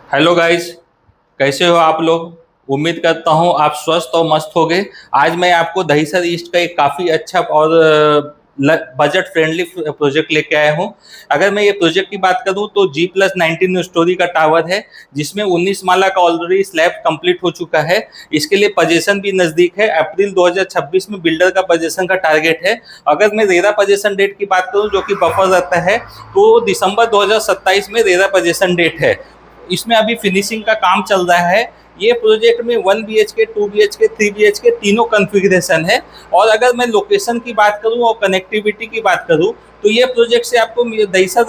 Hello guys. कैसे हो आप लोग। उम्मीद करता हूँ आप स्वस्थ और मस्त होगे। आज मैं आपको दहीसर ईस्ट का एक काफ़ी अच्छा और बजट फ्रेंडली प्रोजेक्ट लेके आया हूँ। अगर मैं ये प्रोजेक्ट की बात करूँ तो G+19 स्टोरी का टावर है, जिसमें 19 माला का ऑलरेडी स्लैब कंप्लीट हो चुका है। इसके लिए पोजीशन भी नज़दीक है। अप्रैल 2026 में बिल्डर का पोजीशन का टारगेट है। अगर मैं रेरा पोजीशन डेट की बात करूँ, जो कि बफर रहता है, तो दिसंबर 2027 में रेरा पोजीशन डेट है। इसमें अभी फिनिशिंग का काम चल रहा है। ये प्रोजेक्ट में 1 BHK, 2 BHK, 3 BHK तीनों कन्फिग्रेशन है। और अगर मैं लोकेशन की बात करूं और कनेक्टिविटी की बात करूं, तो ये प्रोजेक्ट से आपको दहीसर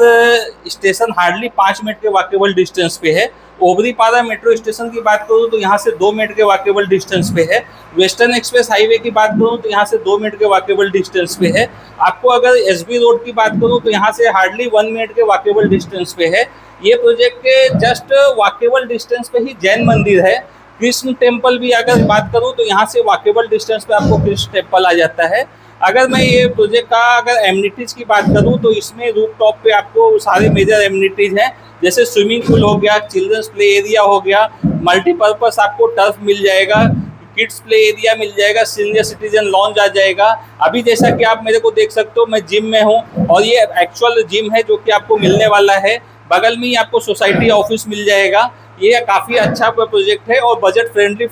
स्टेशन हार्डली 5 मिनट के वॉकेबल डिस्टेंस पे है। ओबरीपारा मेट्रो स्टेशन की बात करूं तो यहाँ से 2 मिनट के वॉकेबल डिस्टेंस पे है। वेस्टर्न एक्सप्रेस हाईवे की बात करूं तो यहाँ से 2 मिनट के वॉकेबल डिस्टेंस पे है। आपको अगर SB रोड की बात करूं तो यहाँ से हार्डली 1 मिनट के वॉकेबल डिस्टेंस पे है। ये प्रोजेक्ट के जस्ट वॉकेबल डिस्टेंस पे ही जैन मंदिर है। कृष्ण टेम्पल भी अगर बात करूं तो यहाँ से वॉकेबल डिस्टेंस पे आपको कृष्ण टेम्पल आ जाता है। अगर मैं ये प्रोजेक्ट का अगर एमिनिटीज़ की बात करूं तो इसमें रूफ टॉप पे आपको सारे मेजर एमिनिटीज़ हैं, जैसे स्विमिंग पूल हो गया, चिल्ड्रंस प्ले एरिया हो गया, मल्टीपर्पज़ आपको टर्फ मिल जाएगा, किड्स प्ले एरिया मिल जाएगा, सीनियर सिटीजन लॉन्ज आ जाएगा। अभी जैसा कि आप मेरे को देख सकते हो, मैं जिम में हूँ और ये एक्चुअल जिम है जो कि आपको मिलने वाला है। बगल में ही आपको सोसाइटी ऑफिस मिल जाएगा। ये काफ़ी अच्छा प्रोजेक्ट है और बजट फ्रेंडली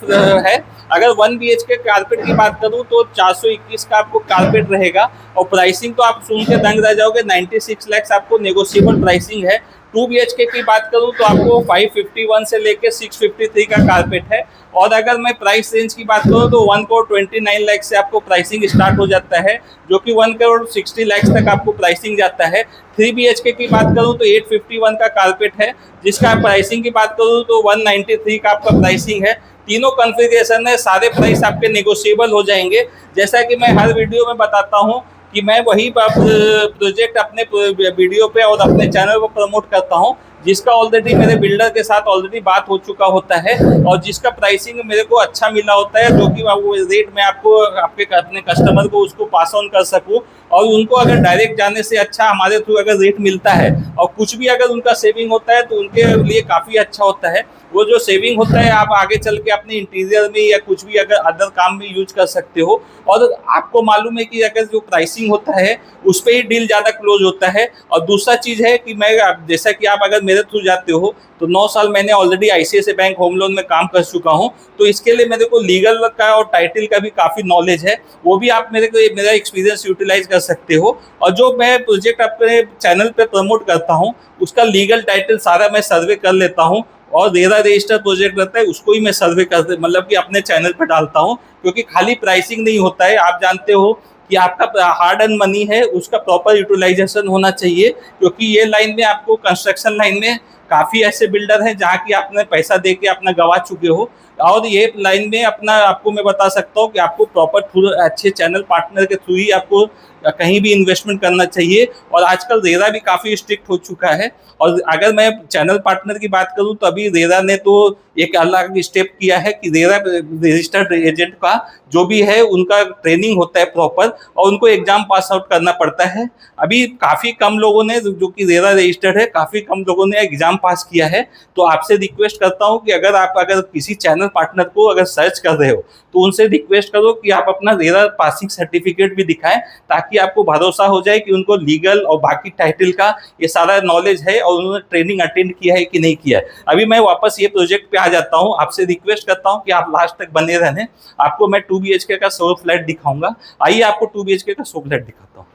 है। अगर 1 BHK कारपेट की बात करूँ तो 421 का आपको कारपेट रहेगा। और प्राइसिंग तो आप सुन के दंग रह जाओगे, 96 लाख आपको नेगोशिएबल प्राइसिंग है। 2 BHK की बात करूँ तो आपको 551 से लेके 653 का कारपेट है। और अगर मैं प्राइस रेंज की बात करूँ तो 1,29,00,000 से आपको प्राइसिंग स्टार्ट हो जाता है, जो कि 1,60,00,000 तक आपको प्राइसिंग जाता है। 3 BHK की बात करूँ तो 851 का कारपेट है, जिसका प्राइसिंग की बात करूँ तो 193 का आपका प्राइसिंग है। तीनों कॉन्फ़िगरेशन है, सारे प्राइस आपके नेगोशिएबल हो जाएंगे। जैसा कि मैं हर वीडियो में बताता हूँ कि मैं वही प्रोजेक्ट अपने वीडियो पे और अपने चैनल पर प्रमोट करता हूँ, जिसका ऑलरेडी मेरे बिल्डर के साथ ऑलरेडी बात हो चुका होता है और जिसका प्राइसिंग मेरे को अच्छा मिला होता है, जो कि वो रेट मैं आपको अपने कस्टमर को उसको पास ऑन कर सकूँ। और उनको अगर डायरेक्ट जाने से अच्छा हमारे थ्रू अगर रेट मिलता है और कुछ भी अगर उनका सेविंग होता है तो उनके लिए काफ़ी अच्छा होता है। वो जो सेविंग होता है आप आगे चल के अपने इंटीरियर में या कुछ भी अगर अदर काम में यूज कर सकते हो। और आपको मालूम है कि अगर जो प्राइसिंग होता है उस पर ही डील ज़्यादा क्लोज होता है। और दूसरा चीज़ है कि मैं, जैसा कि आप अगर मेरे थ्रू जाते हो तो 9 साल मैंने already ICICI bank home loan में काम कर चुका हूँ, तो इसके लिए मेरे को लीगल का और टाइटल का भी काफ़ी नॉलेज है। वो भी आप मेरा एक्सपीरियंस यूटिलाइज कर सकते हो। और जो मैं प्रोजेक्ट अपने चैनल पे प्रमोट करता हूँ उसका लीगल टाइटल सारा मैं सर्वे कर लेता हूँ। और रेरा रजिस्टर प्रोजेक्ट रहता है उसको ही मैं सर्वे कर मतलब कि अपने चैनल पे डालता हूँ, क्योंकि खाली प्राइसिंग नहीं होता है। आप जानते हो कि आपका हार्ड एंड मनी है उसका प्रॉपर यूटिलाइजेशन होना चाहिए, क्योंकि ये लाइन में आपको कंस्ट्रक्शन लाइन में काफ़ी ऐसे बिल्डर हैं जहाँ की आपने पैसा दे के अपना गवा चुके हो। और ये लाइन में अपना आपको मैं बता सकता हूँ कि आपको प्रॉपर थ्रू अच्छे चैनल पार्टनर के थ्रू ही आपको कहीं भी इन्वेस्टमेंट करना चाहिए। और आजकल रेरा भी काफ़ी स्ट्रिक्ट हो चुका है। और अगर मैं चैनल पार्टनर की बात करूं तो अभी रेरा ने तो एक अलग स्टेप किया है कि रेरा रजिस्टर्ड एजेंट का जो भी है उनका ट्रेनिंग होता है प्रॉपर और उनको एग्जाम पास आउट करना पड़ता है। अभी काफ़ी कम लोगों ने, जो कि रेरा रजिस्टर्ड है, काफ़ी कम लोगों ने एग्जाम पास किया है। तो आपसे रिक्वेस्ट करता हूँ कि अगर किसी चैनल पार्टनर को अगर सर्च कर रहे हो तो उनसे रिक्वेस्ट करो कि आप अपना रेरा पासिंग सर्टिफिकेट भी दिखाएं, ताकि आपको भरोसा हो जाए कि उनको लीगल और बाकी टाइटल का ये सारा नॉलेज है और उन्होंने ट्रेनिंग अटेंड किया है कि नहीं किया है। अभी मैं वापस ये प्रोजेक्ट पे आ जाता हूँ। आपसे रिक्वेस्ट करता हूँ कि आप लास्ट तक बने रहने। आपको मैं 2 BHK का शो फ्लैट दिखाऊंगा। आइए आपको 2 BHK का शो फ्लैट दिखाता हूँ।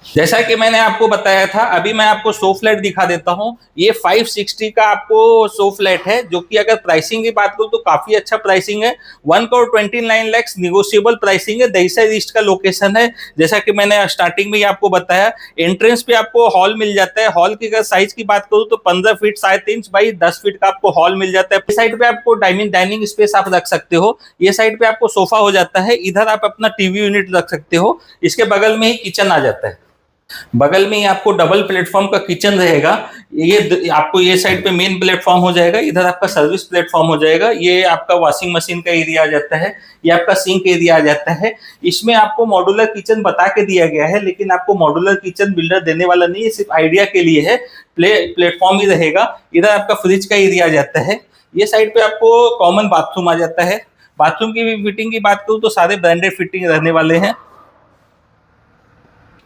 जैसा कि मैंने आपको बताया था, अभी मैं आपको शो फ्लैट दिखा देता हूं। ये 560 का आपको शो फ्लैट है, जो कि अगर प्राइसिंग की बात करूं तो काफी अच्छा प्राइसिंग है। 1,29,00,000 निगोशिएबल प्राइसिंग है। दहीसर ईस्ट का लोकेशन है, जैसा कि मैंने स्टार्टिंग में ही आपको बताया। एंट्रेंस पे आपको हॉल मिल जाता है। हॉल की अगर साइज की बात करूं तो 15 फीट 3.5 बाई 10 फीट का आपको हॉल मिल जाता है। इस साइड पे आपको डाइनिंग स्पेस आप रख सकते हो। ये साइड पे आपको सोफा हो जाता है। इधर आप अपना TV यूनिट रख सकते हो। इसके बगल में ही किचन आ जाता है। बगल में ही आपको डबल प्लेटफॉर्म का किचन रहेगा। आपको ये साइड पे मेन प्लेटफॉर्म हो जाएगा, इधर आपका सर्विस प्लेटफॉर्म हो जाएगा। ये आपका वॉशिंग मशीन का एरिया आ जाता है, ये आपका सिंक एरिया आ जाता है। इसमें आपको मॉड्यूलर किचन बता के दिया गया है, लेकिन आपको मॉड्यूलर किचन बिल्डर देने वाला नहीं है, सिर्फ आइडिया के लिए है। प्लेटफॉर्म ही रहेगा। इधर आपका फ्रिज का एरिया आ जाता है। ये साइड पे आपको कॉमन बाथरूम आ जाता है। बाथरूम की भी फिटिंग की बात करूँ तो सारे ब्रांडेड फिटिंग रहने वाले हैं।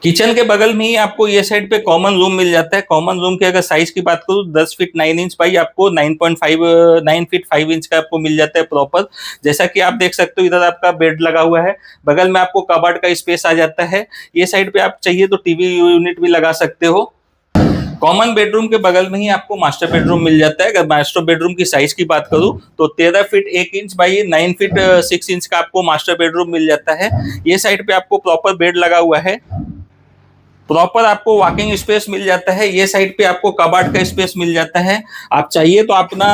किचन के बगल में ही आपको ये साइड पे कॉमन रूम मिल जाता है। कॉमन रूम की अगर साइज की बात करूँ 10 फीट 9 इंच बाई आपको 9 फीट 5 इंच का आपको मिल जाता है प्रॉपर। जैसा कि आप देख सकते हो, इधर आपका बेड लगा हुआ है, बगल में आपको कबर्ड का स्पेस आ जाता है। ये साइड पे आप चाहिए तो टीवी यूनिट भी लगा सकते हो। कॉमन बेडरूम के बगल में ही आपको मास्टर बेडरूम मिल जाता है। अगर मास्टर बेडरूम की साइज की बात करूं तो 13 feet 1 inch by 9 feet 6 inch का आपको मास्टर बेडरूम मिल जाता है। ये साइड पे आपको प्रॉपर बेड लगा हुआ है, प्रॉपर आपको वॉकिंग स्पेस मिल जाता है। ये साइड पे आपको कबर्ड का स्पेस मिल जाता है। आप चाहिए तो अपना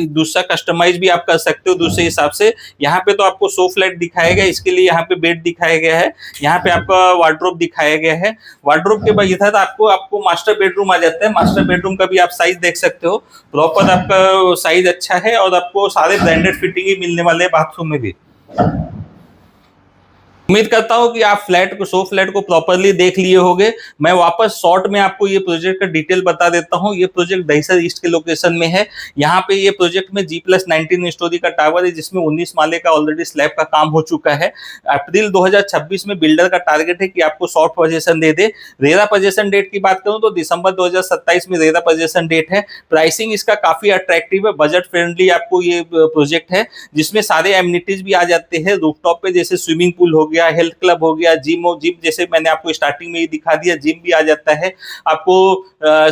दूसरा कस्टमाइज भी आप कर सकते हो दूसरे हिसाब से। यहाँ पे तो आपको सोफ लाइट दिखाया गया, इसके लिए यहाँ पे बेड दिखाया गया है। यहाँ पे आपका वार्डरोब दिखाया गया है। वार्डरोब के बाद इधर आपको मास्टर बेडरूम आ जाता है। मास्टर बेडरूम का भी आप साइज देख सकते हो, प्रॉपर आपका साइज अच्छा है और आपको सारे ब्रांडेड फिटिंग ही मिलने वाले हैं बाथरूम में भी। उम्मीद करता हूं कि आप शो फ्लैट को प्रॉपरली देख लिए होंगे। मैं वापस शॉर्ट में आपको ये प्रोजेक्ट का डिटेल बता देता हूं। ये प्रोजेक्ट दहिसर ईस्ट के लोकेशन में है। यहाँ पे ये प्रोजेक्ट में G+19 स्टोरी का टावर है, जिसमें 19 माले का ऑलरेडी स्लैब का काम हो चुका है। अप्रैल 2026 में बिल्डर का टारगेट है कि आपको सॉफ्ट पोजीशन दे दे। रेरा पोजीशन डेट की बात करूं तो दिसंबर 2027 में रेरा पोजीशन डेट है। प्राइसिंग इसका काफी अट्रैक्टिव है, बजट फ्रेंडली आपको ये प्रोजेक्ट है, जिसमें सारे एमिनिटीज भी आ जाते हैं रूफटॉप पे, जैसे स्विमिंग पूल हो गया, हेल्थ क्लब हो गया, जिम जैसे मैंने आपको स्टार्टिंग में ही दिखा दिया, जिम भी आ जाता है। आपको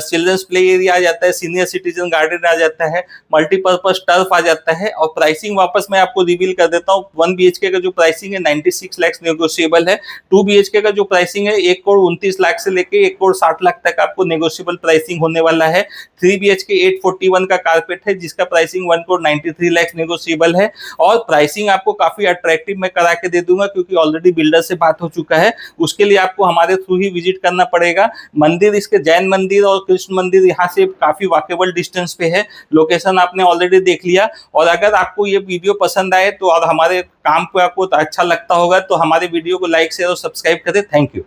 चिल्ड्रंस प्ले एरिया आ जाता है, सीनियर सिटीजन गार्डन आ जाता है, मल्टीपर्पज टर्फ आ जाता है। और प्राइसिंग वापस मैं आपको रिवील कर देता हूँ। 1 BHK का जो प्राइसिंग है 96 लाख नेगोशिएबल है। 2 BHK का जो प्राइसिंग है 1,29 लाख से लेके 1,60 लाख तक आपको नेगोशिएबल प्राइसिंग होने वाला है। 3 BHK 841 का कारपेट है, जिसका प्राइसिंग 1,93 लाख नेगोशिएबल है। और प्राइसिंग आपको काफी अट्रैक्टिव मैं करा के दे दूंगा, क्योंकि ऑलरेडी बिल्डर से बात हो चुका है। उसके लिए आपको हमारे थ्रू ही विजिट करना पड़ेगा। मंदिर इसके जैन मंदिर और कृष्ण मंदिर यहाँ से काफी वॉकेबल डिस्टेंस पे है। लोकेशन आपने ऑलरेडी देख लिया। और अगर आपको ये वीडियो पसंद आए तो और हमारे काम को आपको अच्छा लगता होगा तो हमारे वीडियो को लाइक शेयर और सब्सक्राइब करें। Thank you.